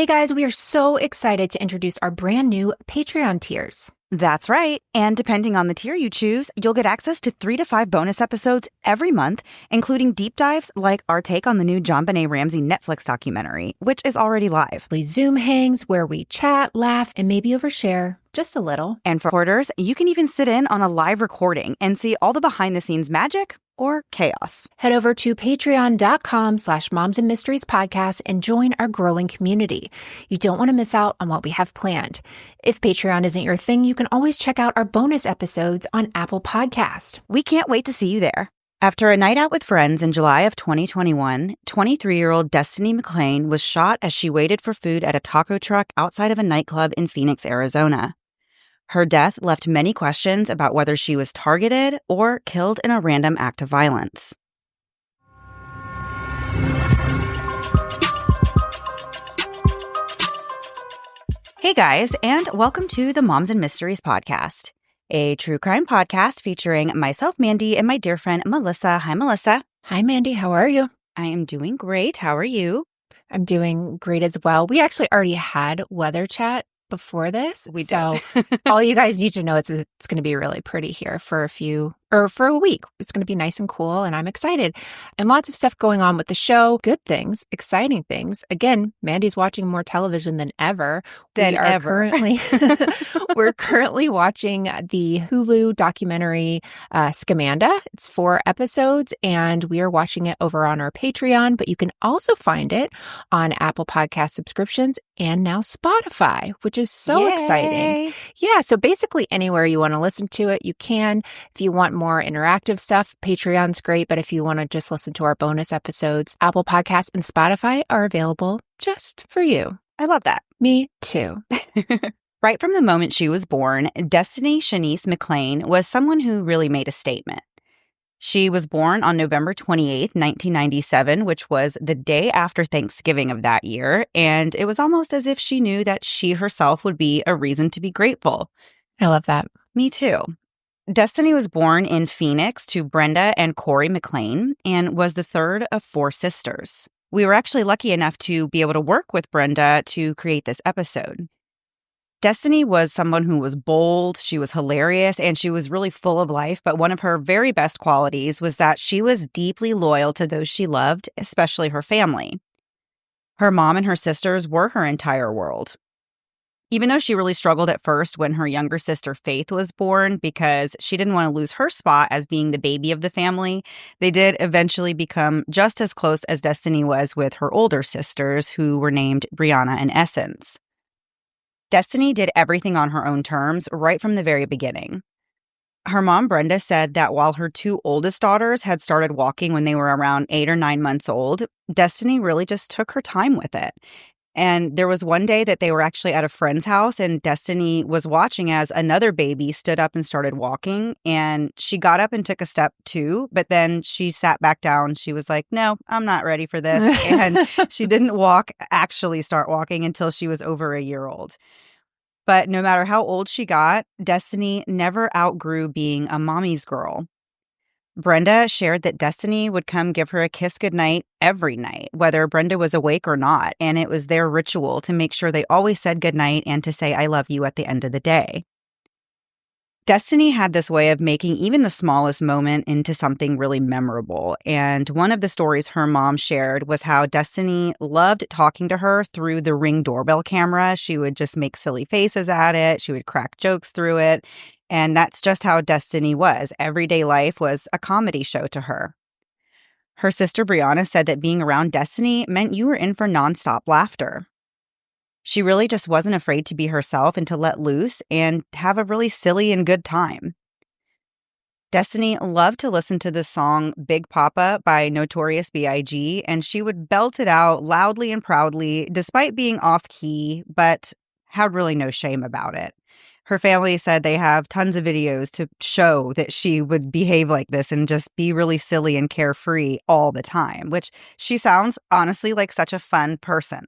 Hey guys, we are so excited to introduce our brand new Patreon tiers. That's right. And depending on the tier you choose, you'll get access to 3 to 5 bonus episodes every month, including deep dives like our take on the new JonBenet Ramsey Netflix documentary, which is already live. Zoom hangs where we chat, laugh, and maybe overshare just a little. And for supporters, you can even sit in on a live recording and see all the behind-the-scenes magic or chaos. Head over to patreon.com/momsandmysteriespodcast and join our growing community. You don't want to miss out on what we have planned. If Patreon isn't your thing, you can always check out our bonus episodes on Apple Podcast. We can't wait to see you there. After a night out with friends in July of 2021, 23-year-old Destiny McClain was shot as she waited for food at a taco truck outside of a nightclub in Phoenix, Arizona. Her death left many questions about whether she was targeted or killed in a random act of violence. Hey guys, and welcome to the Moms and Mysteries podcast, a true crime podcast featuring myself, Mandy, and my dear friend, Melissa. Hi, Melissa. Hi, Mandy. How are you? I am doing great. How are you? I'm doing great as well. We actually already had weather chat before this. We did. So all you guys need to know is it's going to be really pretty here for a week. It's going to be nice and cool, and I'm excited. And lots of stuff going on with the show. Good things, exciting things. Again, Mandy's watching more television than ever. We're currently watching the Hulu documentary Scamanda. It's 4 episodes, and we are watching it over on our Patreon, but you can also find it on Apple Podcast subscriptions and now Spotify, which is so exciting. Yeah, so basically anywhere you want to listen to it, you can. If you want more interactive stuff, Patreon's great, but if you want to just listen to our bonus episodes, Apple Podcasts and Spotify are available just for you. I love that. Me too. Right from the moment she was born, Destiny Shanice McClain was someone who really made a statement. She was born on November 28th, 1997, which was the day after Thanksgiving of that year, and it was almost as if she knew that she herself would be a reason to be grateful. I love that. Me too. Destiny was born in Phoenix to Brenda and Corey McClain and was the third of 4 sisters. We were actually lucky enough to be able to work with Brenda to create this episode. Destiny was someone who was bold, she was hilarious, and she was really full of life, but one of her very best qualities was that she was deeply loyal to those she loved, especially her family. Her mom and her sisters were her entire world. Even though she really struggled at first when her younger sister Faith was born because she didn't want to lose her spot as being the baby of the family, they did eventually become just as close as Destiny was with her older sisters, who were named Brianna and Essence. Destiny did everything on her own terms right from the very beginning. Her mom, Brenda, said that while her 2 oldest daughters had started walking when they were around 8 or 9 months old, Destiny really just took her time with it. And there was one day that they were actually at a friend's house, and Destiny was watching as another baby stood up and started walking, and she got up and took a step too, but then she sat back down. She was like, no, I'm not ready for this. And she didn't actually start walking until she was over a year old. But no matter how old she got, Destiny never outgrew being a mommy's girl. Brenda shared that Destiny would come give her a kiss goodnight every night, whether Brenda was awake or not, and it was their ritual to make sure they always said goodnight and to say, I love you at the end of the day. Destiny had this way of making even the smallest moment into something really memorable, and one of the stories her mom shared was how Destiny loved talking to her through the Ring doorbell camera. She would just make silly faces at it. She would crack jokes through it. And that's just how Destiny was. Everyday life was a comedy show to her. Her sister Brianna said that being around Destiny meant you were in for nonstop laughter. She really just wasn't afraid to be herself and to let loose and have a really silly and good time. Destiny loved to listen to the song Big Papa by Notorious B.I.G., and she would belt it out loudly and proudly, despite being off-key, but had really no shame about it. Her family said they have tons of videos to show that she would behave like this and just be really silly and carefree all the time, which she sounds honestly like such a fun person.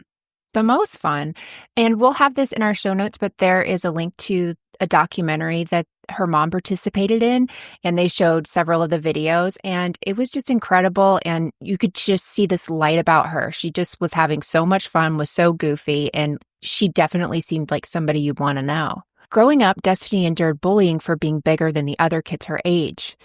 The most fun. And we'll have this in our show notes, but there is a link to a documentary that her mom participated in, and they showed several of the videos, and it was just incredible. And you could just see this light about her. She just was having so much fun, was so goofy, and she definitely seemed like somebody you'd want to know. Growing up, Destiny endured bullying for being bigger than the other kids her age.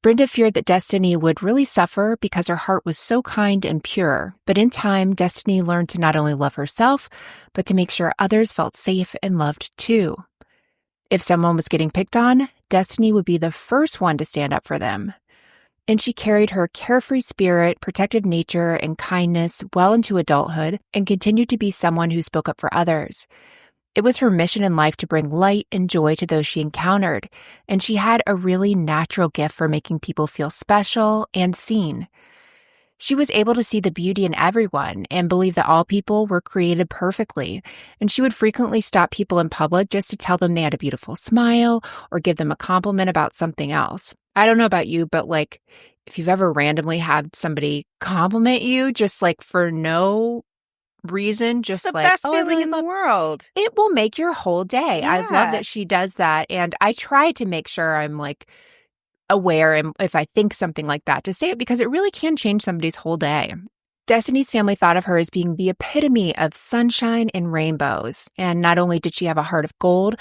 Brenda feared that Destiny would really suffer because her heart was so kind and pure. But in time, Destiny learned to not only love herself, but to make sure others felt safe and loved too. If someone was getting picked on, Destiny would be the first one to stand up for them. And she carried her carefree spirit, protective nature, and kindness well into adulthood and continued to be someone who spoke up for others. It was her mission in life to bring light and joy to those she encountered, and she had a really natural gift for making people feel special and seen. She was able to see the beauty in everyone and believe that all people were created perfectly, and she would frequently stop people in public just to tell them they had a beautiful smile or give them a compliment about something else. I don't know about you, but like if you've ever randomly had somebody compliment you just like for no reason, just It's the like, best oh, I feeling really in the love world. it will make your whole day. I love Yeah. that she does that. And I try to make sure I'm like aware and if I think something like that to say it because it really can change somebody's whole day. Destiny's family thought of her as being the epitome of sunshine and rainbows. And not only did she have a heart of gold,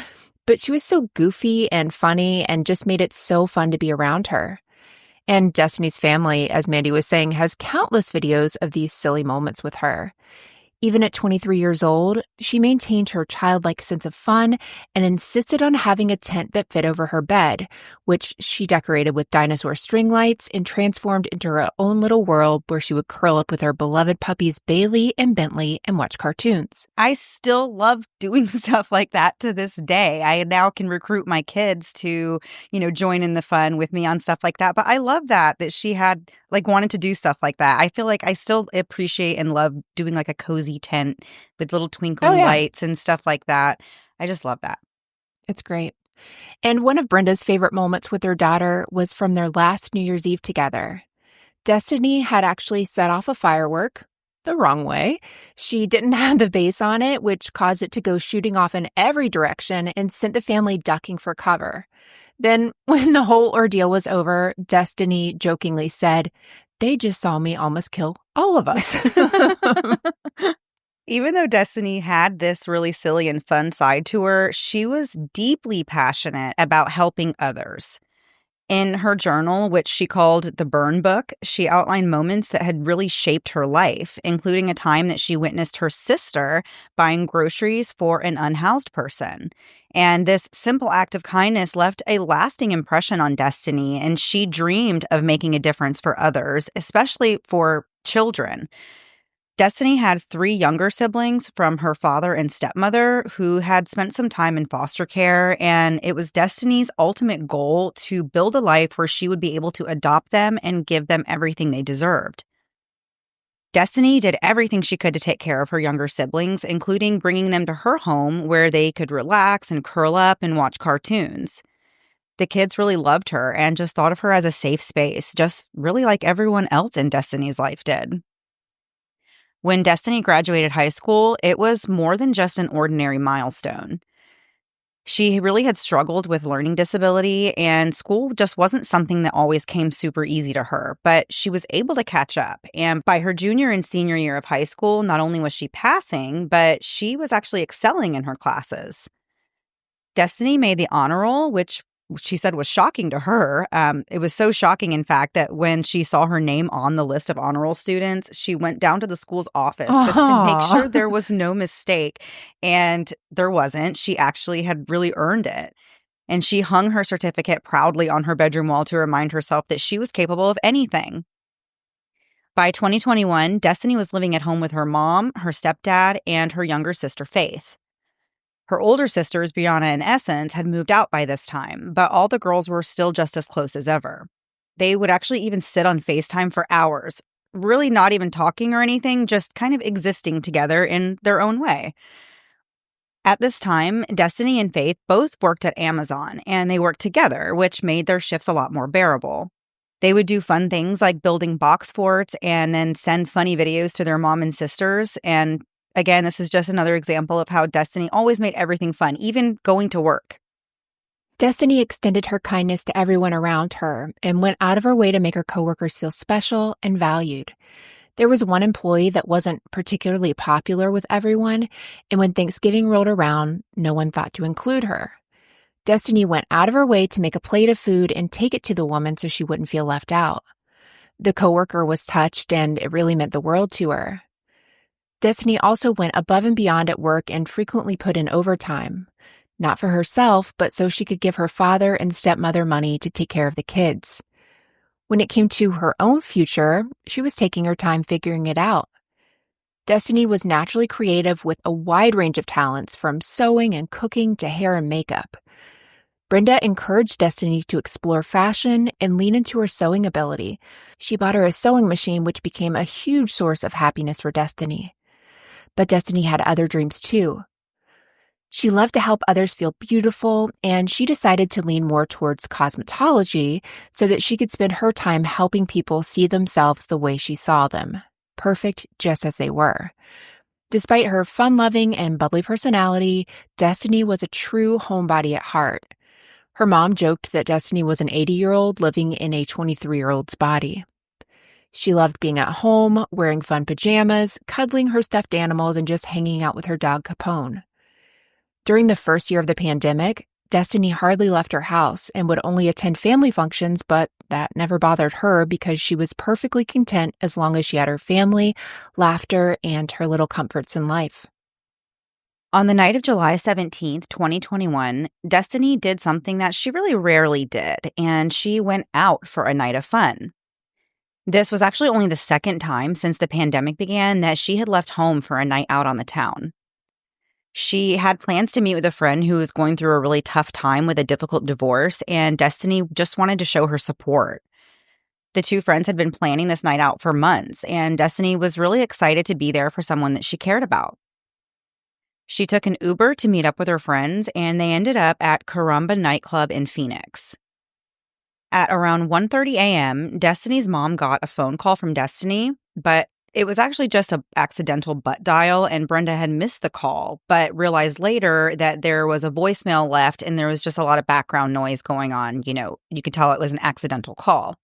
but she was so goofy and funny and just made it so fun to be around her. And Destiny's family, as Mandy was saying, has countless videos of these silly moments with her. Even at 23 years old, she maintained her childlike sense of fun and insisted on having a tent that fit over her bed, which she decorated with dinosaur string lights and transformed into her own little world where she would curl up with her beloved puppies Bailey and Bentley and watch cartoons. I still love doing stuff like that to this day. I now can recruit my kids to, join in the fun with me on stuff like that. But I love that she had wanted to do stuff like that. I feel like I still appreciate and love doing like a cozy tent with little twinkling lights and stuff like that. I just love that. It's great. And one of Brenda's favorite moments with her daughter was from their last New Year's Eve together. Destiny had actually set off a firework the wrong way. She didn't have the base on it, which caused it to go shooting off in every direction and sent the family ducking for cover. Then, when the whole ordeal was over, Destiny jokingly said, "They just saw me almost kill all of us." Even though Destiny had this really silly and fun side to her, she was deeply passionate about helping others. In her journal, which she called the Burn Book, she outlined moments that had really shaped her life, including a time that she witnessed her sister buying groceries for an unhoused person. And this simple act of kindness left a lasting impression on Destiny, and she dreamed of making a difference for others, especially for children. Destiny had 3 younger siblings from her father and stepmother who had spent some time in foster care, and it was Destiny's ultimate goal to build a life where she would be able to adopt them and give them everything they deserved. Destiny did everything she could to take care of her younger siblings, including bringing them to her home where they could relax and curl up and watch cartoons. The kids really loved her and just thought of her as a safe space, just really like everyone else in Destiny's life did. When Destiny graduated high school, it was more than just an ordinary milestone. She really had struggled with learning disability, and school just wasn't something that always came super easy to her, but she was able to catch up. And by her junior and senior year of high school, not only was she passing, but she was actually excelling in her classes. Destiny made the honor roll, which she said was shocking to her. It was so shocking, in fact, that when she saw her name on the list of honor roll students, she went down to the school's office just to make sure there was no mistake. And there wasn't. She actually had really earned it. And she hung her certificate proudly on her bedroom wall to remind herself that she was capable of anything. By 2021, Destiny was living at home with her mom, her stepdad, and her younger sister, Faith. Her older sisters, Brianna and Essence, had moved out by this time, but all the girls were still just as close as ever. They would actually even sit on FaceTime for hours, really not even talking or anything, just kind of existing together in their own way. At this time, Destiny and Faith both worked at Amazon, and they worked together, which made their shifts a lot more bearable. They would do fun things like building box forts and then send funny videos to their mom and sisters. And again, this is just another example of how Destiny always made everything fun, even going to work. Destiny extended her kindness to everyone around her and went out of her way to make her coworkers feel special and valued. There was one employee that wasn't particularly popular with everyone, and when Thanksgiving rolled around, no one thought to include her. Destiny went out of her way to make a plate of food and take it to the woman so she wouldn't feel left out. The coworker was touched, and it really meant the world to her. Destiny also went above and beyond at work and frequently put in overtime. Not for herself, but so she could give her father and stepmother money to take care of the kids. When it came to her own future, she was taking her time figuring it out. Destiny was naturally creative with a wide range of talents, from sewing and cooking to hair and makeup. Brenda encouraged Destiny to explore fashion and lean into her sewing ability. She bought her a sewing machine, which became a huge source of happiness for Destiny. But Destiny had other dreams too. She loved to help others feel beautiful, and she decided to lean more towards cosmetology so that she could spend her time helping people see themselves the way she saw them, perfect just as they were. Despite her fun-loving and bubbly personality, Destiny was a true homebody at heart. Her mom joked that Destiny was an 80-year-old living in a 23-year-old's body. She loved being at home, wearing fun pajamas, cuddling her stuffed animals, and just hanging out with her dog Capone. During the first year of the pandemic, Destiny hardly left her house and would only attend family functions, but that never bothered her because she was perfectly content as long as she had her family, laughter, and her little comforts in life. On the night of July 17th, 2021, Destiny did something that she really rarely did, and she went out for a night of fun. This was actually only the second time since the pandemic began that she had left home for a night out on the town. She had plans to meet with a friend who was going through a really tough time with a difficult divorce, and Destiny just wanted to show her support. The two friends had been planning this night out for months, and Destiny was really excited to be there for someone that she cared about. She took an Uber to meet up with her friends, and they ended up at Caramba nightclub in Phoenix. At around 1:30 a.m., Destiny's mom got a phone call from Destiny, but it was actually just an accidental butt dial, and Brenda had missed the call, but realized later that there was a voicemail left and there was just a lot of background noise going on. You could tell it was an accidental call.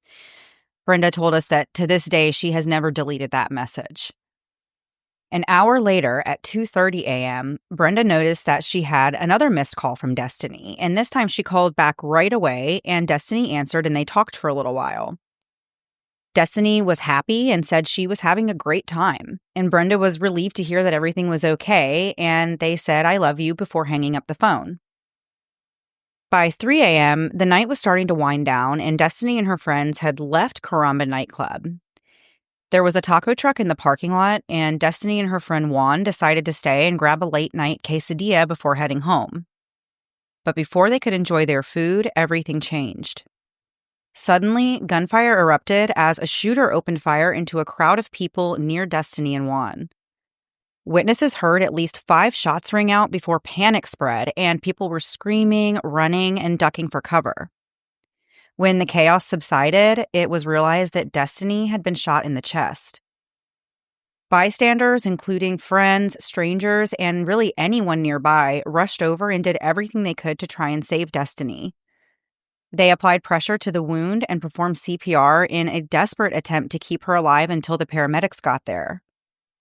Brenda told us that to this day, she has never deleted that message. An hour later, at 2:30 a.m., Brenda noticed that she had another missed call from Destiny, and this time she called back right away, and Destiny answered, and they talked for a little while. Destiny was happy and said she was having a great time, and Brenda was relieved to hear that everything was okay, and they said, "I love you," before hanging up the phone. By 3 a.m., the night was starting to wind down, and Destiny and her friends had left Caramba nightclub. There was a taco truck in the parking lot, and Destiny and her friend Juan decided to stay and grab a late-night quesadilla before heading home. But before they could enjoy their food, everything changed. Suddenly, gunfire erupted as a shooter opened fire into a crowd of people near Destiny and Juan. Witnesses heard at least 5 shots ring out before panic spread, and people were screaming, running, and ducking for cover. When the chaos subsided, it was realized that Destiny had been shot in the chest. Bystanders, including friends, strangers, and really anyone nearby, rushed over and did everything they could to try and save Destiny. They applied pressure to the wound and performed CPR in a desperate attempt to keep her alive until the paramedics got there.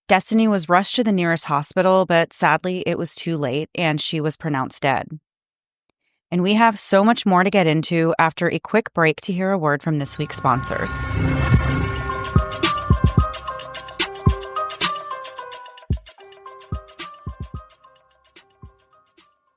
Destiny was rushed to the nearest hospital, but sadly it was too late and she was pronounced dead. And we have so much more to get into after a quick break to hear a word from this week's sponsors.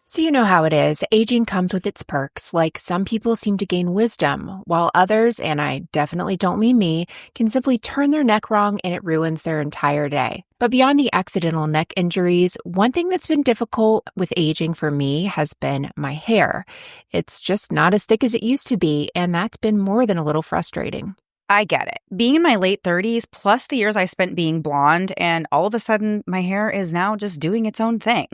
So you know how it is. Aging comes with its perks. Like, some people seem to gain wisdom, while others, and I definitely don't mean me, can simply turn their neck wrong and it ruins their entire day. But beyond the accidental neck injuries, one thing that's been difficult with aging for me has been my hair. It's just not as thick as it used to be, and that's been more than a little frustrating. I get it. Being in my late 30s, plus the years I spent being blonde, and all of a sudden, my hair is now just doing its own thing.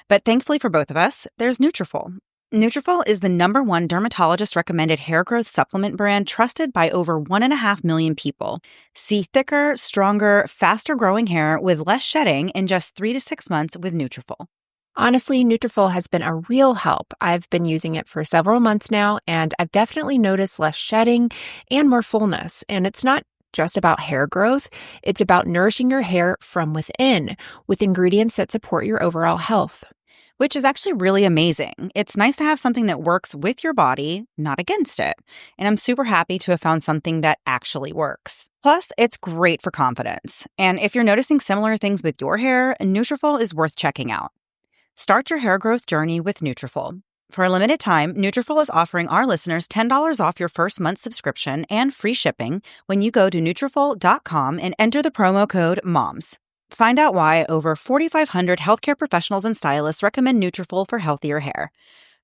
But thankfully for both of us, there's Nutrafol. Nutrafol is the #1 dermatologist-recommended hair growth supplement brand trusted by over 1.5 million people. See thicker, stronger, faster-growing hair with less shedding in just 3 to 6 months with Nutrafol. Honestly, Nutrafol has been a real help. I've been using it for several months now, and I've definitely noticed less shedding and more fullness. And it's not just about hair growth, it's about nourishing your hair from within with ingredients that support your overall health. Which is actually really amazing. It's nice to have something that works with your body, not against it. And I'm super happy to have found something that actually works. Plus, it's great for confidence. And if you're noticing similar things with your hair, Nutrafol is worth checking out. Start your hair growth journey with Nutrafol. For a limited time, Nutrafol is offering our listeners $10 off your first month's subscription and free shipping when you go to Nutrafol.com and enter the promo code MOMS. Find out why over 4,500 healthcare professionals and stylists recommend Nutrafol for healthier hair.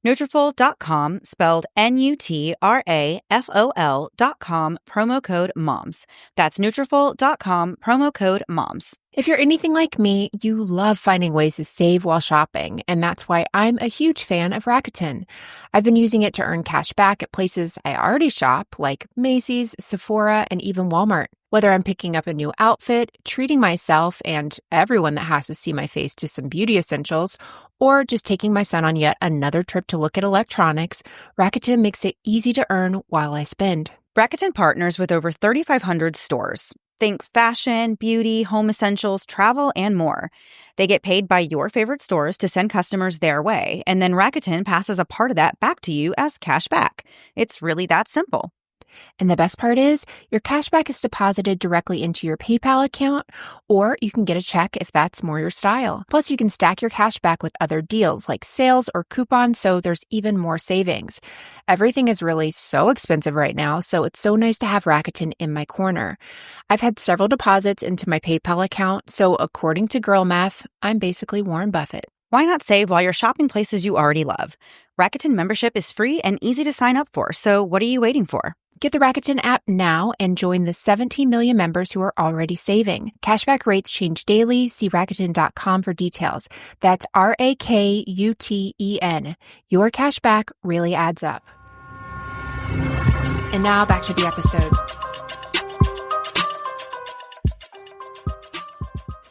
Nutrafol.com, spelled Nutrafol.com, promo code MOMS. That's Nutrafol.com, promo code MOMS. If you're anything like me, you love finding ways to save while shopping, and that's why I'm a huge fan of Rakuten. I've been using it to earn cash back at places I already shop, like Macy's, Sephora, and even Walmart. Whether I'm picking up a new outfit, treating myself and everyone that has to see my face to some beauty essentials, or just taking my son on yet another trip to look at electronics, Rakuten makes it easy to earn while I spend. Rakuten partners with over 3,500 stores. Think fashion, beauty, home essentials, travel, and more. They get paid by your favorite stores to send customers their way, and then Rakuten passes a part of that back to you as cash back. It's really that simple. And the best part is, your cashback is deposited directly into your PayPal account, or you can get a check if that's more your style. Plus, you can stack your cashback with other deals like sales or coupons, so there's even more savings. Everything is really so expensive right now, so it's so nice to have Rakuten in my corner. I've had several deposits into my PayPal account, so according to Girl Math, I'm basically Warren Buffett. Why not save while you're shopping places you already love? Rakuten membership is free and easy to sign up for, so what are you waiting for? Get the Rakuten app now and join the 17 million members who are already saving. Cashback rates change daily. See Rakuten.com for details. That's Rakuten. Your cashback really adds up. And now back to the episode.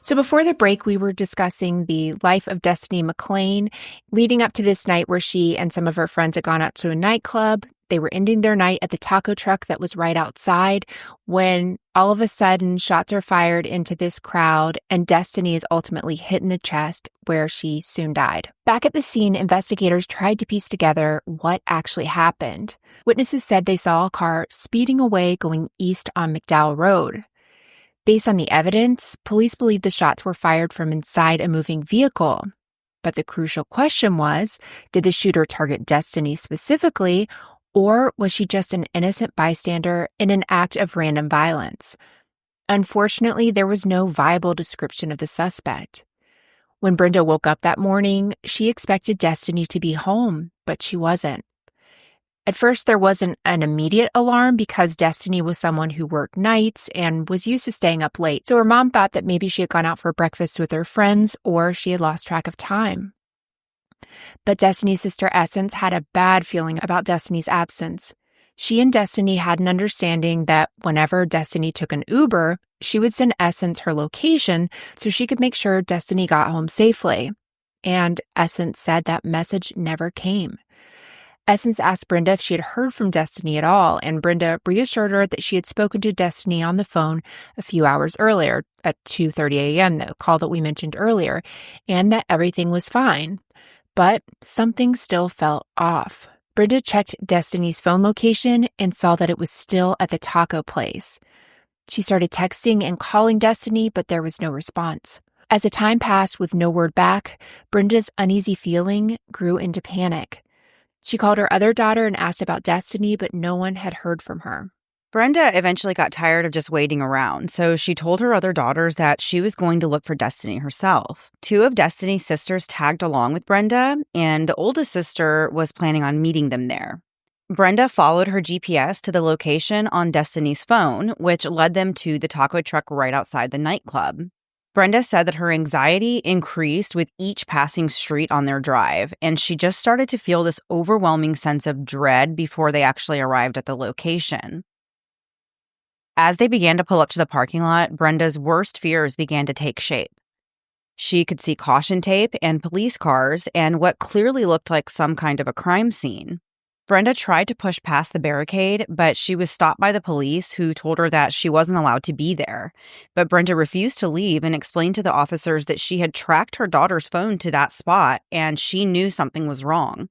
So before the break, we were discussing the life of Destiny McClain, leading up to this night where she and some of her friends had gone out to a nightclub. They were ending their night at the taco truck that was right outside when all of a sudden shots are fired into this crowd and Destiny is ultimately hit in the chest where she soon died. Back at the scene, investigators tried to piece together what actually happened. Witnesses said they saw a car speeding away going east on McDowell Road. Based on the evidence, police believe the shots were fired from inside a moving vehicle. But the crucial question was, did the shooter target Destiny specifically, or was she just an innocent bystander in an act of random violence? Unfortunately, there was no viable description of the suspect. When Brenda woke up that morning, she expected Destiny to be home, but she wasn't. At first, there wasn't an immediate alarm because Destiny was someone who worked nights and was used to staying up late. So her mom thought that maybe she had gone out for breakfast with her friends or she had lost track of time. But Destiny's sister Essence had a bad feeling about Destiny's absence. She and Destiny had an understanding that whenever Destiny took an Uber, she would send Essence her location so she could make sure Destiny got home safely. And Essence said that message never came. Essence asked Brenda if she had heard from Destiny at all, and Brenda reassured her that she had spoken to Destiny on the phone a few hours earlier at 2:30 a.m., the call that we mentioned earlier, and that everything was fine. But something still felt off. Brenda checked Destiny's phone location and saw that it was still at the taco place. She started texting and calling Destiny, but there was no response. As the time passed with no word back, Brenda's uneasy feeling grew into panic. She called her other daughter and asked about Destiny, but no one had heard from her. Brenda eventually got tired of just waiting around, so she told her other daughters that she was going to look for Destiny herself. 2 of Destiny's sisters tagged along with Brenda, and the oldest sister was planning on meeting them there. Brenda followed her GPS to the location on Destiny's phone, which led them to the taco truck right outside the nightclub. Brenda said that her anxiety increased with each passing street on their drive, and she just started to feel this overwhelming sense of dread before they actually arrived at the location. As they began to pull up to the parking lot, Brenda's worst fears began to take shape. She could see caution tape and police cars and what clearly looked like some kind of a crime scene. Brenda tried to push past the barricade, but she was stopped by the police who told her that she wasn't allowed to be there. But Brenda refused to leave and explained to the officers that she had tracked her daughter's phone to that spot and she knew something was wrong.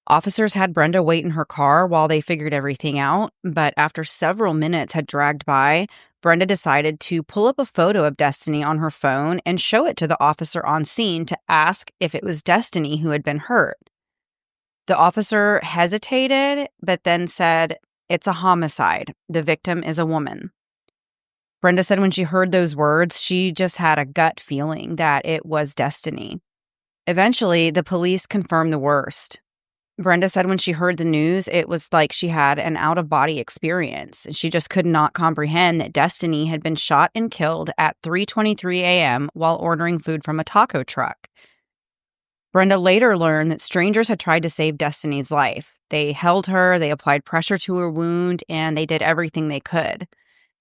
Officers had Brenda wait in her car while they figured everything out, but after several minutes had dragged by, Brenda decided to pull up a photo of Destiny on her phone and show it to the officer on scene to ask if it was Destiny who had been hurt. The officer hesitated, but then said, "It's a homicide. The victim is a woman." Brenda said when she heard those words, she just had a gut feeling that it was Destiny. Eventually, the police confirmed the worst. Brenda said when she heard the news, it was like she had an out-of-body experience. She just could not comprehend that Destiny had been shot and killed at 3:23 a.m. while ordering food from a taco truck. Brenda later learned that strangers had tried to save Destiny's life. They held her, they applied pressure to her wound, and they did everything they could.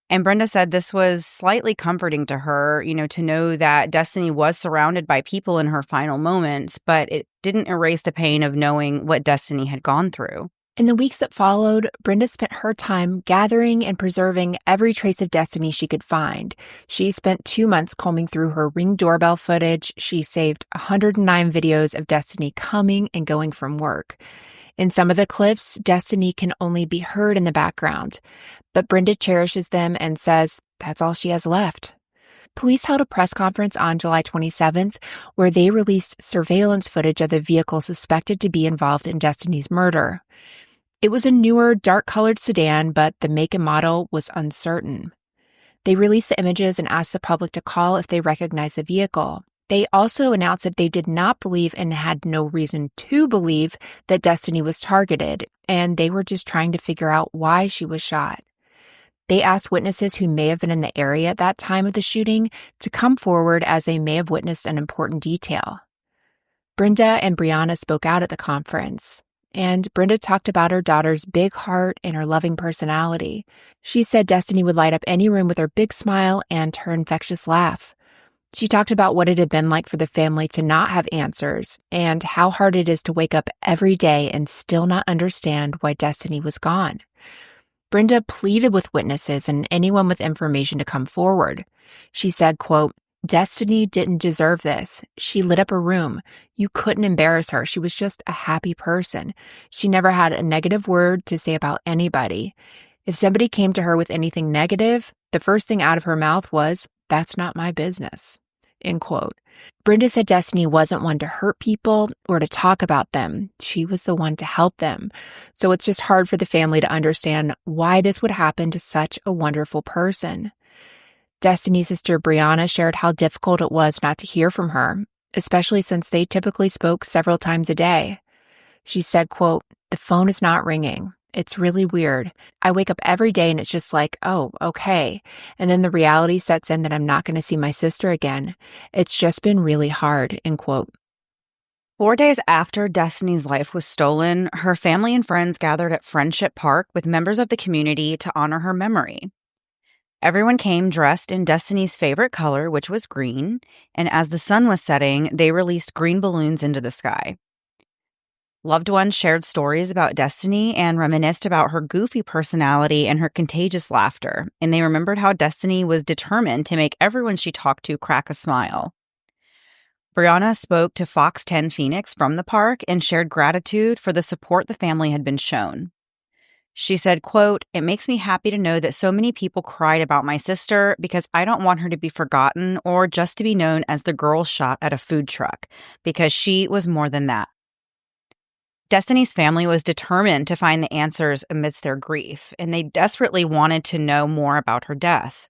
And Brenda said this was slightly comforting to her, to know that Destiny was surrounded by people in her final moments, but it didn't erase the pain of knowing what Destiny had gone through. In the weeks that followed, Brenda spent her time gathering and preserving every trace of Destiny she could find. She spent 2 months combing through her Ring doorbell footage. She saved 109 videos of Destiny coming and going from work. In some of the clips, Destiny can only be heard in the background, but Brenda cherishes them and says that's all she has left. Police held a press conference on July 27th where they released surveillance footage of the vehicle suspected to be involved in Destiny's murder. It was a newer, dark-colored sedan, but the make and model was uncertain. They released the images and asked the public to call if they recognized the vehicle. They also announced that they did not believe and had no reason to believe that Destiny was targeted, and they were just trying to figure out why she was shot. They asked witnesses who may have been in the area at that time of the shooting to come forward as they may have witnessed an important detail. Brenda and Brianna spoke out at the conference, and Brenda talked about her daughter's big heart and her loving personality. She said Destiny would light up any room with her big smile and her infectious laugh. She talked about what it had been like for the family to not have answers and how hard it is to wake up every day and still not understand why Destiny was gone. Brenda pleaded with witnesses and anyone with information to come forward. She said, quote, "Destiny didn't deserve this. She lit up a room. You couldn't embarrass her. She was just a happy person. She never had a negative word to say about anybody. If somebody came to her with anything negative, the first thing out of her mouth was, 'That's not my business.'" End quote. Brenda said Destiny wasn't one to hurt people or to talk about them. She was the one to help them. So it's just hard for the family to understand why this would happen to such a wonderful person. Destiny's sister Brianna shared how difficult it was not to hear from her, especially since they typically spoke several times a day. She said, quote, "The phone is not ringing. It's really weird. I wake up every day and it's just like, oh, okay. And then the reality sets in that I'm not going to see my sister again. It's just been really hard," end quote. 4 days after Destiny's life was stolen, her family and friends gathered at Friendship Park with members of the community to honor her memory. Everyone came dressed in Destiny's favorite color, which was green, and as the sun was setting, they released green balloons into the sky. Loved ones shared stories about Destiny and reminisced about her goofy personality and her contagious laughter, and they remembered how Destiny was determined to make everyone she talked to crack a smile. Brianna spoke to Fox 10 Phoenix from the park and shared gratitude for the support the family had been shown. She said, quote, "It makes me happy to know that so many people cried about my sister because I don't want her to be forgotten or just to be known as the girl shot at a food truck, because she was more than that." Destiny's family was determined to find the answers amidst their grief, and they desperately wanted to know more about her death.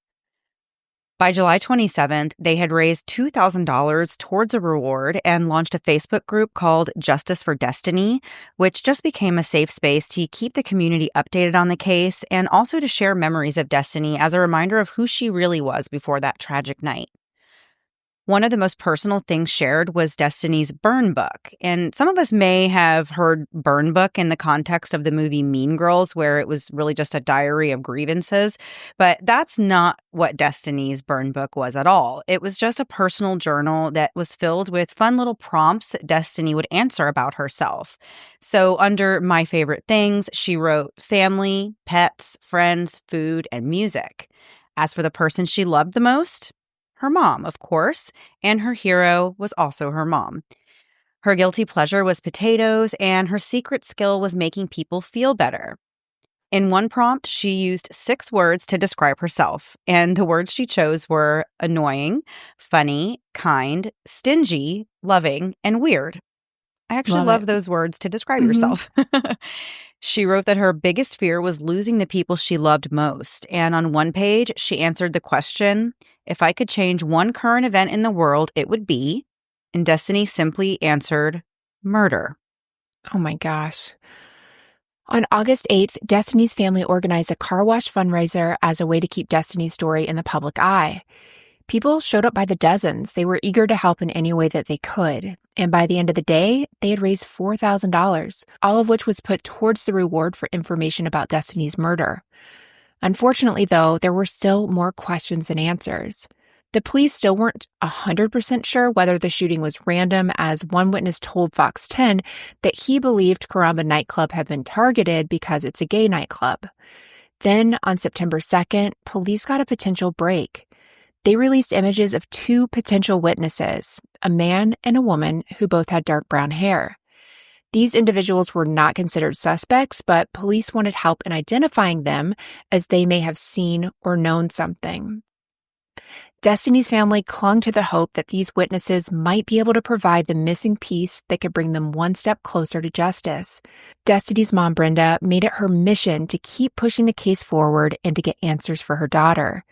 By July 27th, they had raised $2,000 towards a reward and launched a Facebook group called Justice for Destiny, which just became a safe space to keep the community updated on the case and also to share memories of Destiny as a reminder of who she really was before that tragic night. One of the most personal things shared was Destiny's burn book. And some of us may have heard burn book in the context of the movie Mean Girls, where it was really just a diary of grievances. But that's not what Destiny's burn book was at all. It was just a personal journal that was filled with fun little prompts that Destiny would answer about herself. So under My Favorite Things, she wrote family, pets, friends, food, and music. As for the person she loved the most, her mom, of course, and her hero was also her mom. Her guilty pleasure was potatoes, and her secret skill was making people feel better. In one prompt, she used 6 words to describe herself, and the words she chose were annoying, funny, kind, stingy, loving, and weird. I actually Love love it. those words to describe Mhm. yourself. She wrote that her biggest fear was losing the people she loved most. And on one page, she answered the question, if I could change one current event in the world, it would be, and Destiny simply answered, murder. Oh my gosh. On August 8th, Destiny's family organized a car wash fundraiser as a way to keep Destiny's story in the public eye. People showed up by the dozens. They were eager to help in any way that they could. And by the end of the day, they had raised $4,000, all of which was put towards the reward for information about Destiny's murder. Unfortunately, though, there were still more questions than answers. The police still weren't 100% sure whether the shooting was random, as one witness told Fox 10 that he believed Karamba nightclub had been targeted because it's a gay nightclub. Then, on September 2nd, police got a potential break. They released images of 2 potential witnesses, a man and a woman who both had dark brown hair. These individuals were not considered suspects, but police wanted help in identifying them as they may have seen or known something. Destiny's family clung to the hope that these witnesses might be able to provide the missing piece that could bring them one step closer to justice. Destiny's mom, Brenda, made it her mission to keep pushing the case forward and to get answers for her daughter.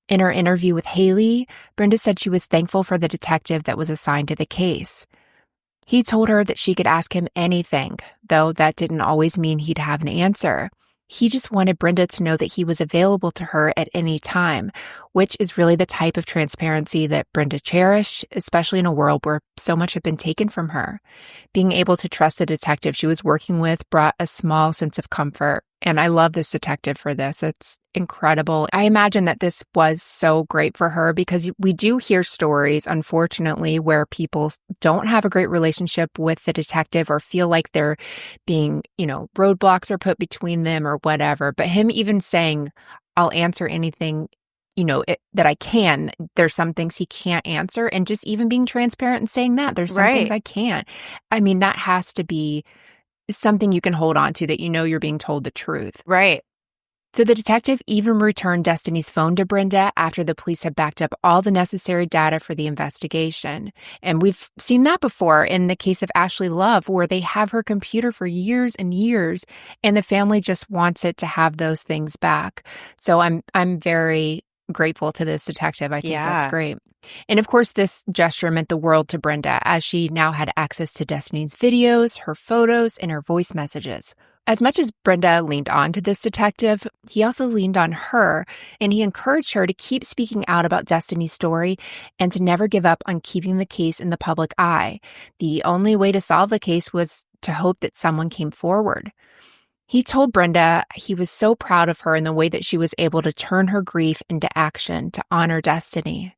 In her interview with Haley, Brenda said she was thankful for the detective that was assigned to the case. He told her that she could ask him anything, though that didn't always mean he'd have an answer. He just wanted Brenda to know that he was available to her at any time, which is really the type of transparency that Brenda cherished, especially in a world where so much had been taken from her. Being able to trust the detective she was working with brought a small sense of comfort. And I love this detective for this. It's incredible. I imagine that this was so great for her because we do hear stories, unfortunately, where people don't have a great relationship with the detective or feel like they're being, roadblocks are put between them or whatever. But him even saying, I'll answer anything, that I can. There's some things he can't answer. And just even being transparent and saying that there's some things I can't. I mean, that has to be something you can hold on to, that you're being told the truth. Right. So the detective even returned Destiny's phone to Brenda after the police had backed up all the necessary data for the investigation. And we've seen that before in the case of Ashley Love, where they have her computer for years and years, and the family just wants it to have those things back. So I'm very grateful to this detective. I think that's great. And of course, this gesture meant the world to Brenda, as she now had access to Destiny's videos, her photos, and her voice messages. As much as Brenda leaned on to this detective, he also leaned on her, and he encouraged her to keep speaking out about Destiny's story and to never give up on keeping the case in the public eye. The only way to solve the case was to hope that someone came forward. He told Brenda he was so proud of her in the way that she was able to turn her grief into action to honor Destiny.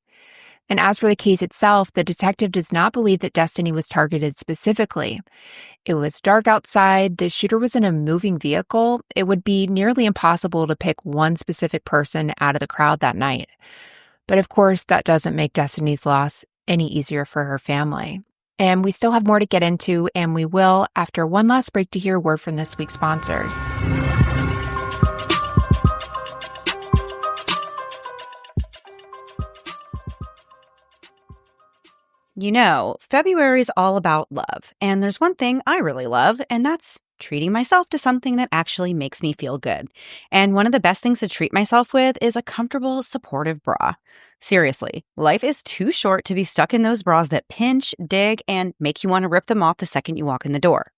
And as for the case itself, the detective does not believe that Destiny was targeted specifically. It was dark outside, the shooter was in a moving vehicle. It would be nearly impossible to pick one specific person out of the crowd that night. But of course, that doesn't make Destiny's loss any easier for her family. And we still have more to get into, and we will after one last break to hear a word from this week's sponsors. February is all about love, and there's one thing I really love, and that's treating myself to something that actually makes me feel good. And one of the best things to treat myself with is a comfortable, supportive bra. Seriously, life is too short to be stuck in those bras that pinch, dig, and make you want to rip them off the second you walk in the door.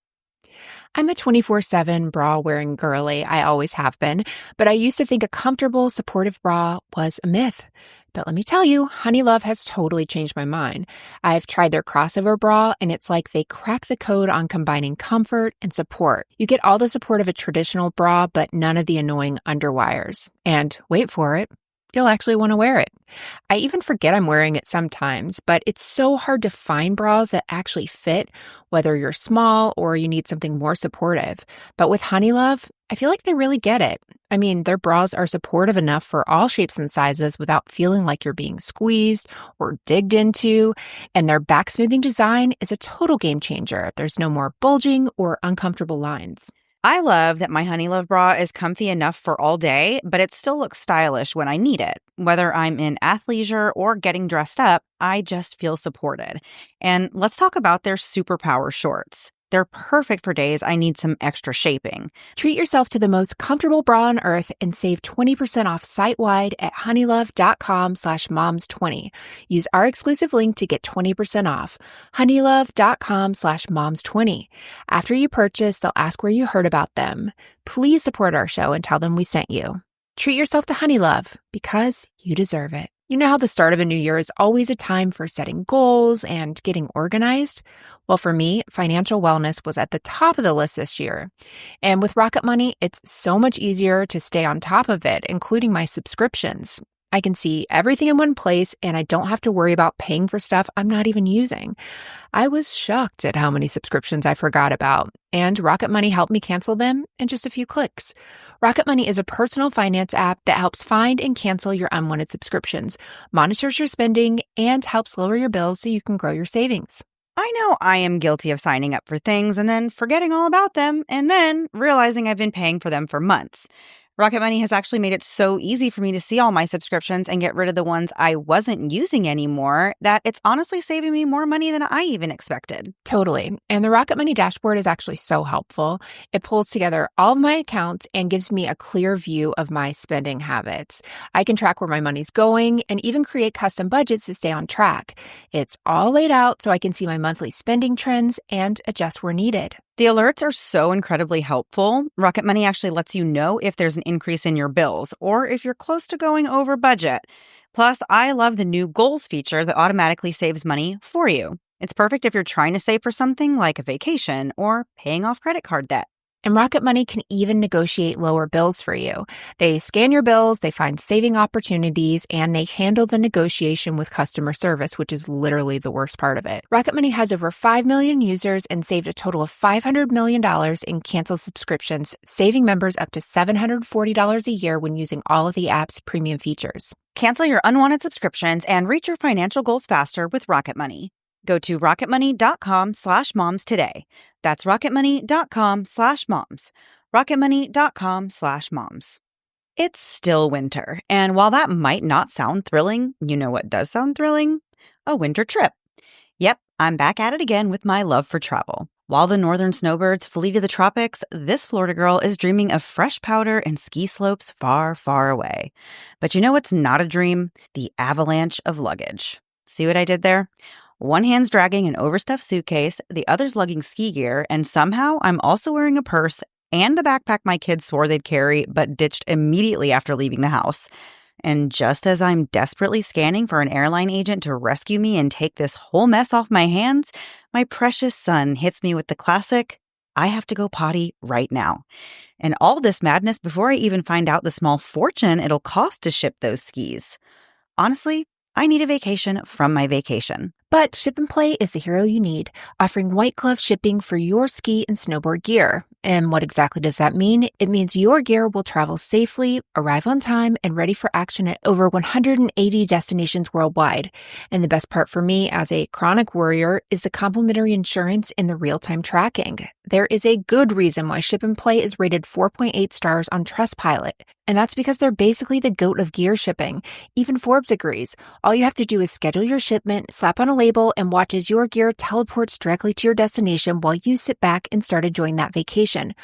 I'm a 24/7 bra-wearing girly. I always have been, but I used to think a comfortable, supportive bra was a myth. But let me tell you, Honey Love has totally changed my mind. I've tried their crossover bra, and it's like they crack the code on combining comfort and support. You get all the support of a traditional bra, but none of the annoying underwires. And wait for it, you'll actually want to wear it. I even forget I'm wearing it sometimes, but it's so hard to find bras that actually fit, whether you're small or you need something more supportive. But with Honey Love, I feel like they really get it. I mean, their bras are supportive enough for all shapes and sizes without feeling like you're being squeezed or digged into, and their back smoothing design is a total game changer. There's no more bulging or uncomfortable lines. I love that my Honey Love bra is comfy enough for all day, but it still looks stylish when I need it. Whether I'm in athleisure or getting dressed up, I just feel supported. And let's talk about their Superpower shorts. They're perfect for days I need some extra shaping. Treat yourself to the most comfortable bra on earth and save 20% off site-wide at honeylove.com/moms20. Use our exclusive link to get 20% off. honeylove.com/moms20. After you purchase, they'll ask where you heard about them. Please support our show and tell them we sent you. Treat yourself to Honey Love because you deserve it. You know how the start of a new year is always a time for setting goals and getting organized? Well, for me, financial wellness was at the top of the list this year. And with Rocket Money, it's so much easier to stay on top of it, including my subscriptions. I can see everything in one place, and I don't have to worry about paying for stuff I'm not even using. I was shocked at how many subscriptions I forgot about, and Rocket Money helped me cancel them in just a few clicks. Rocket Money is a personal finance app that helps find and cancel your unwanted subscriptions, monitors your spending, and helps lower your bills so you can grow your savings. I know I am guilty of signing up for things and then forgetting all about them and then realizing I've been paying for them for months. Rocket Money has actually made it so easy for me to see all my subscriptions and get rid of the ones I wasn't using anymore that it's honestly saving me more money than I even expected. Totally. And the Rocket Money dashboard is actually so helpful. It pulls together all of my accounts and gives me a clear view of my spending habits. I can track where my money's going and even create custom budgets to stay on track. It's all laid out so I can see my monthly spending trends and adjust where needed. The alerts are so incredibly helpful. Rocket Money actually lets you know if there's an increase in your bills or if you're close to going over budget. Plus, I love the new goals feature that automatically saves money for you. It's perfect if you're trying to save for something like a vacation or paying off credit card debt. And Rocket Money can even negotiate lower bills for you. They scan your bills, they find saving opportunities, and they handle the negotiation with customer service, which is literally the worst part of it. Rocket Money has over 5 million users and saved a total of $500 million in canceled subscriptions, saving members up to $740 a year when using all of the app's premium features. Cancel your unwanted subscriptions and reach your financial goals faster with Rocket Money. Go to rocketmoney.com/moms today. That's rocketmoney.com/moms. rocketmoney.com/moms. It's still winter, and while that might not sound thrilling, you know what does sound thrilling? A winter trip. Yep, I'm back at it again with my love for travel. While the northern snowbirds flee to the tropics, this Florida girl is dreaming of fresh powder and ski slopes far, far away. But you know what's not a dream? The avalanche of luggage. See what I did there? One hand's dragging an overstuffed suitcase, the other's lugging ski gear, and somehow I'm also wearing a purse and the backpack my kids swore they'd carry but ditched immediately after leaving the house. And just as I'm desperately scanning for an airline agent to rescue me and take this whole mess off my hands, my precious son hits me with the classic, I have to go potty right now. And all this madness before I even find out the small fortune it'll cost to ship those skis. Honestly, I need a vacation from my vacation. But Ship and Play is the hero you need, offering white glove shipping for your ski and snowboard gear. And what exactly does that mean? It means your gear will travel safely, arrive on time, and ready for action at over 180 destinations worldwide. And the best part for me as a chronic worrier is the complimentary insurance and the real-time tracking. There is a good reason why Ship and Play is rated 4.8 stars on Trustpilot. And that's because they're basically the GOAT of gear shipping. Even Forbes agrees. All you have to do is schedule your shipment, slap on a label and watch as your gear teleports directly to your destination while you sit back and start enjoying that vacation.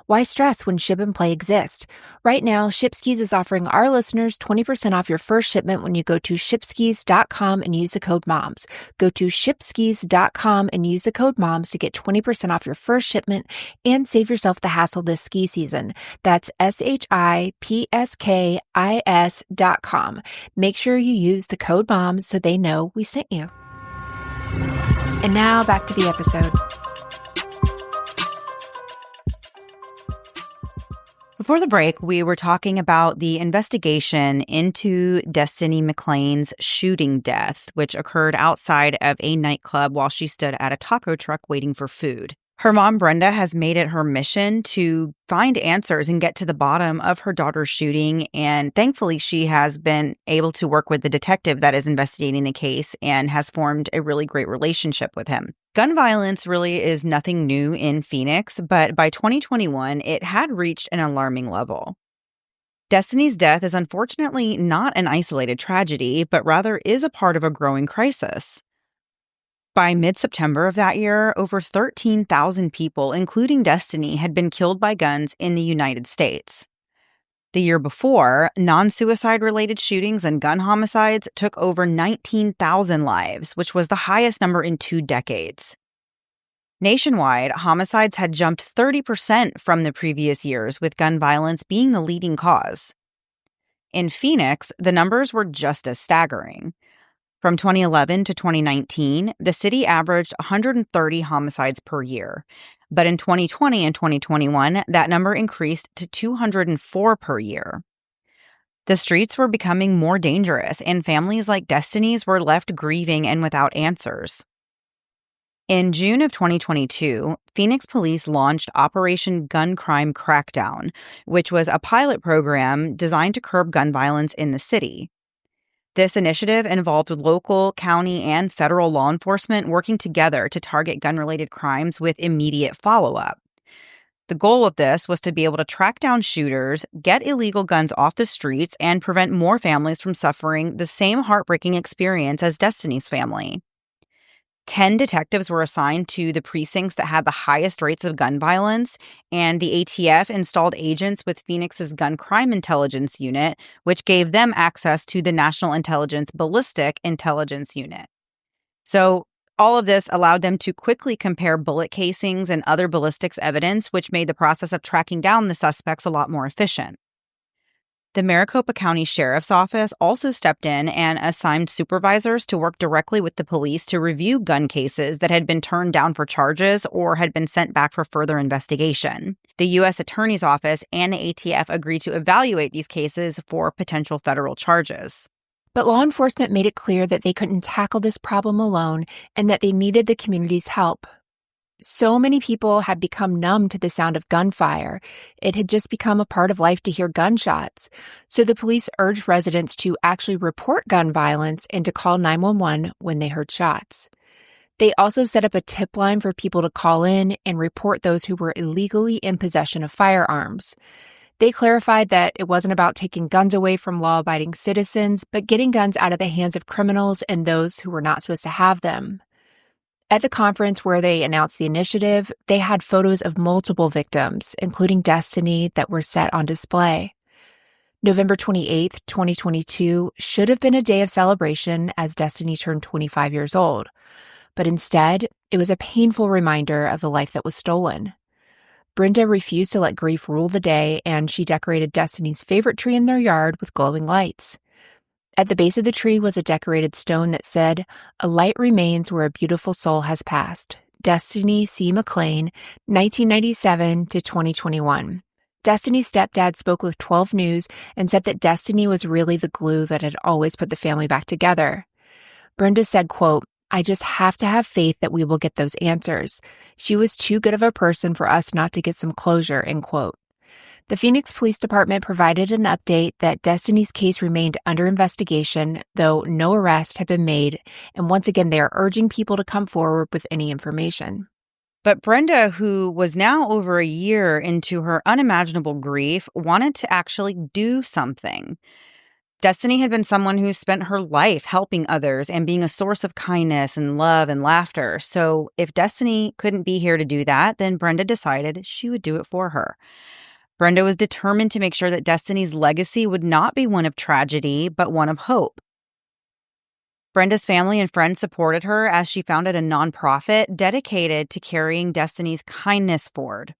Why stress when ship and play exist? Right now, ShipSkis is offering our listeners 20% off your first shipment when you go to shipskis.com and use the code MOMS. Go to shipskis.com and use the code MOMS to get 20% off your first shipment and save yourself the hassle this ski season. That's shipskis.com. Make sure you use the code MOMS so they know we sent you. And now back to the episode. Before the break, we were talking about the investigation into Destiny McClain's shooting death, which occurred outside of a nightclub while she stood at a taco truck waiting for food. Her mom, Brenda, has made it her mission to find answers and get to the bottom of her daughter's shooting. And thankfully, she has been able to work with the detective that is investigating the case and has formed a really great relationship with him. Gun violence really is nothing new in Phoenix, but by 2021, it had reached an alarming level. Destiny's death is unfortunately not an isolated tragedy, but rather is a part of a growing crisis. By mid-September of that year, over 13,000 people, including Destiny, had been killed by guns in the United States. The year before, non-suicide-related shootings and gun homicides took over 19,000 lives, which was the highest number in 2 decades. Nationwide, homicides had jumped 30% from the previous years, with gun violence being the leading cause. In Phoenix, the numbers were just as staggering. From 2011 to 2019, the city averaged 130 homicides per year. But in 2020 and 2021, that number increased to 204 per year. The streets were becoming more dangerous, and families like Destiny's were left grieving and without answers. In June of 2022, Phoenix police launched Operation Gun Crime Crackdown, which was a pilot program designed to curb gun violence in the city. This initiative involved local, county, and federal law enforcement working together to target gun-related crimes with immediate follow-up. The goal of this was to be able to track down shooters, get illegal guns off the streets, and prevent more families from suffering the same heartbreaking experience as Destiny's family. 10 detectives were assigned to the precincts that had the highest rates of gun violence, and the ATF installed agents with Phoenix's Gun Crime Intelligence Unit, which gave them access to the National Intelligence Ballistic Intelligence Unit. So all of this allowed them to quickly compare bullet casings and other ballistics evidence, which made the process of tracking down the suspects a lot more efficient. The Maricopa County Sheriff's Office also stepped in and assigned supervisors to work directly with the police to review gun cases that had been turned down for charges or had been sent back for further investigation. The U.S. Attorney's Office and the ATF agreed to evaluate these cases for potential federal charges. But law enforcement made it clear that they couldn't tackle this problem alone and that they needed the community's help. So many people had become numb to the sound of gunfire. It had just become a part of life to hear gunshots. So the police urged residents to actually report gun violence and to call 911 when they heard shots. They also set up a tip line for people to call in and report those who were illegally in possession of firearms. They clarified that it wasn't about taking guns away from law-abiding citizens, but getting guns out of the hands of criminals and those who were not supposed to have them. At the conference where they announced the initiative, they had photos of multiple victims, including Destiny, that were set on display. November 28th, 2022 should have been a day of celebration as Destiny turned 25 years old. But instead, it was a painful reminder of the life that was stolen. Brenda refused to let grief rule the day, and she decorated Destiny's favorite tree in their yard with glowing lights. At the base of the tree was a decorated stone that said, "A light remains where a beautiful soul has passed. Destiny C. McClain, 1997 to 2021. Destiny's stepdad spoke with 12 News and said that Destiny was really the glue that had always put the family back together. Brenda said, quote, "I just have to have faith that we will get those answers. She was too good of a person for us not to get some closure," end quote. The Phoenix Police Department provided an update that Destiny's case remained under investigation, though no arrest had been made, and once again they are urging people to come forward with any information. But Brenda, who was now over a year into her unimaginable grief, wanted to actually do something. Destiny had been someone who spent her life helping others and being a source of kindness and love and laughter. So if Destiny couldn't be here to do that, then Brenda decided she would do it for her. Brenda was determined to make sure that Destiny's legacy would not be one of tragedy, but one of hope. Brenda's family and friends supported her as she founded a nonprofit dedicated to carrying Destiny's kindness forward.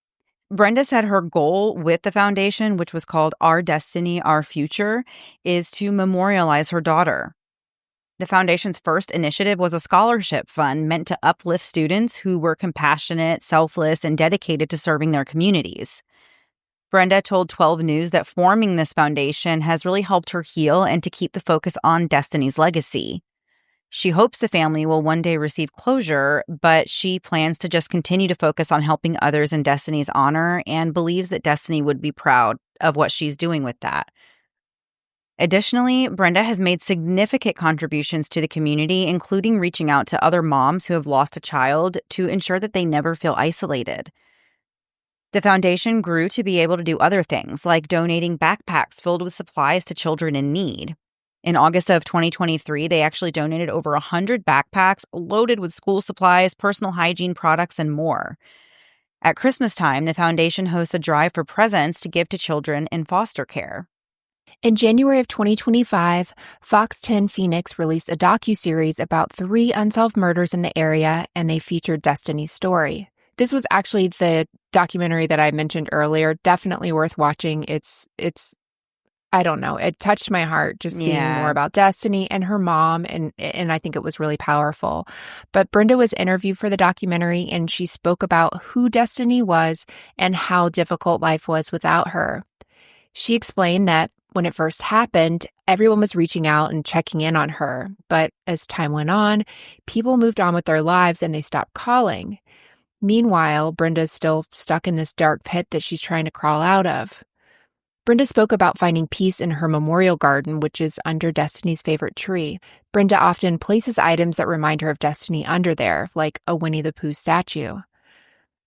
Brenda said her goal with the foundation, which was called Our Destiny, Our Future, is to memorialize her daughter. The foundation's first initiative was a scholarship fund meant to uplift students who were compassionate, selfless, and dedicated to serving their communities. Brenda told 12 News that forming this foundation has really helped her heal and to keep the focus on Destiny's legacy. She hopes the family will one day receive closure, but she plans to just continue to focus on helping others in Destiny's honor and believes that Destiny would be proud of what she's doing with that. Additionally, Brenda has made significant contributions to the community, including reaching out to other moms who have lost a child to ensure that they never feel isolated. The foundation grew to be able to do other things, like donating backpacks filled with supplies to children in need. In August of 2023, they actually donated over 100 backpacks loaded with school supplies, personal hygiene products, and more. At Christmas time, the foundation hosts a drive for presents to give to children in foster care. In January of 2025, Fox 10 Phoenix released a docuseries about 3 unsolved murders in the area, and they featured Destiny's story. This was actually the documentary that I mentioned earlier. Definitely worth watching. It's I don't know. It touched my heart just seeing more about Destiny and her mom, and I think it was really powerful. But Brenda was interviewed for the documentary, and she spoke about who Destiny was and how difficult life was without her. She explained that when it first happened, everyone was reaching out and checking in on her. But as time went on, people moved on with their lives and they stopped calling. Meanwhile, Brenda's still stuck in this dark pit that she's trying to crawl out of. Brenda spoke about finding peace in her memorial garden, which is under Destiny's favorite tree. Brenda often places items that remind her of Destiny under there, like a Winnie the Pooh statue.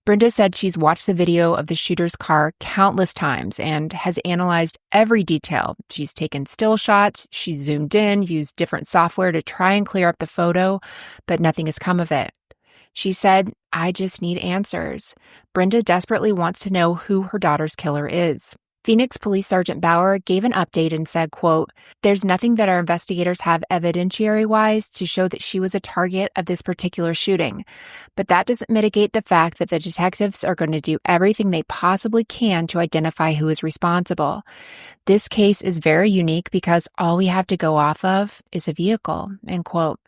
Brenda said she's watched the video of the shooter's car countless times and has analyzed every detail. She's taken still shots, she's zoomed in, used different software to try and clear up the photo, but nothing has come of it. She said, "I just need answers." Brenda desperately wants to know who her daughter's killer is. Phoenix Police Sergeant Bauer gave an update and said, quote, "There's nothing that our investigators have evidentiary-wise to show that she was a target of this particular shooting. But that doesn't mitigate the fact that the detectives are going to do everything they possibly can to identify who is responsible. This case is very unique because all we have to go off of is a vehicle," end quote.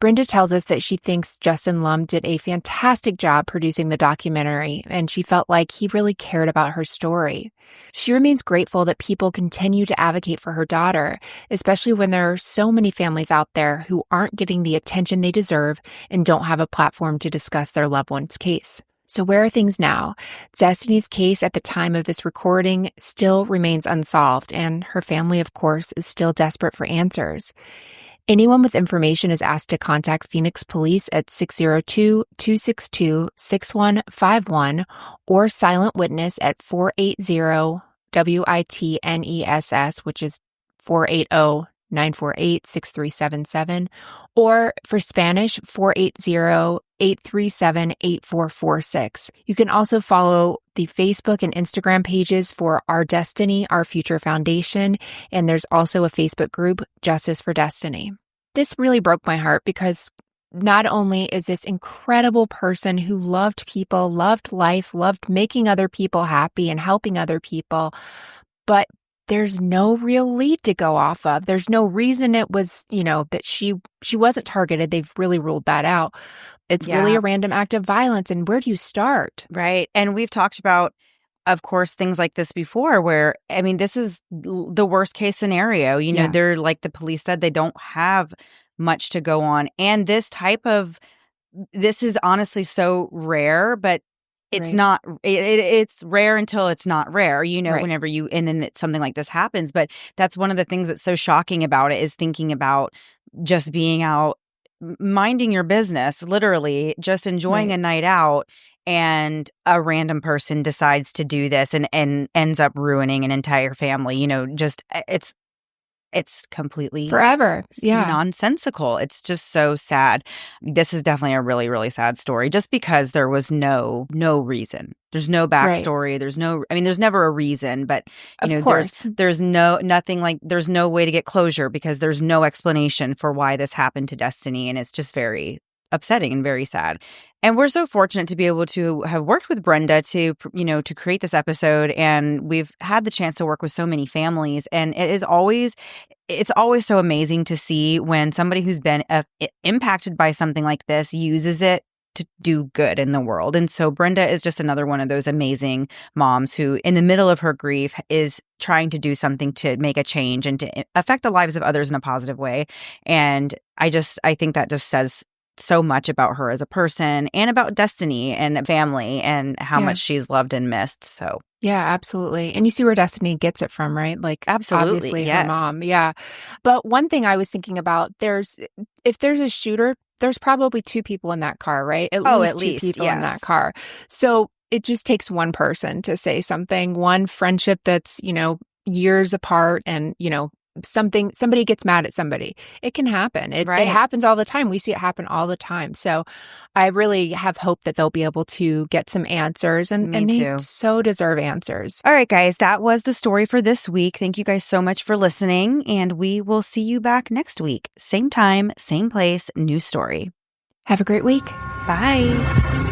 Brenda tells us that she thinks Justin Lum did a fantastic job producing the documentary, and she felt like he really cared about her story. She remains grateful that people continue to advocate for her daughter, especially when there are so many families out there who aren't getting the attention they deserve and don't have a platform to discuss their loved one's case. So where are things now? Destiny's case at the time of this recording still remains unsolved, and her family, of course, is still desperate for answers. Anyone with information is asked to contact Phoenix Police at 602-262-6151 or Silent Witness at 480-WITNESS, which is 480-948-6377, or for Spanish, 480-837-8446. You can also follow the Facebook and Instagram pages for Our Destiny, Our Future Foundation, and there's also a Facebook group, Justice for Destiny. This really broke my heart because not only is this incredible person who loved people, loved life, loved making other people happy and helping other people, but there's no real lead to go off of. There's no reason it was, that she wasn't targeted. They've really ruled that out. It's really a random act of violence. And where do you start? Right. And we've talked about, of course, things like this before where, this is the worst case scenario. They're like the police said, they don't have much to go on. And this is honestly so rare, but it's not, it's rare until it's not rare, whenever and then something like this happens. But that's one of the things that's so shocking about it is thinking about just being out, minding your business, literally just enjoying a night out. And a random person decides to do this and ends up ruining an entire family. it's completely forever. Yeah. nonsensical. It's just so sad. This is definitely a really, really sad story just because there was no reason. There's no Right. backstory. There's never a reason, but Of there's course. there's no way to get closure because there's no explanation for why this happened to Destiny. And it's just very upsetting and very sad. And we're so fortunate to be able to have worked with Brenda to create this episode. And we've had the chance to work with so many families. And it's always so amazing to see when somebody who's been impacted by something like this uses it to do good in the world. And so Brenda is just another one of those amazing moms who, in the middle of her grief, is trying to do something to make a change and to affect the lives of others in a positive way. And I think that just says so much about her as a person and about Destiny and family and how much she's loved and missed. So yeah, absolutely. And you see where Destiny gets it from, right? Like, absolutely, obviously yes. her mom. Yeah. But one thing I was thinking about, if there's a shooter, there's probably two people in that car, right? At least two people in that car. So it just takes one person to say something, one friendship that's, years apart and, somebody gets mad at somebody. It can happen. It happens all the time. We see it happen all the time. So I really have hope that they'll be able to get some answers and they so deserve answers. All right, guys, that was the story for this week. Thank you guys so much for listening, and we will see you back next week. Same time, same place, new story. Have a great week. Bye.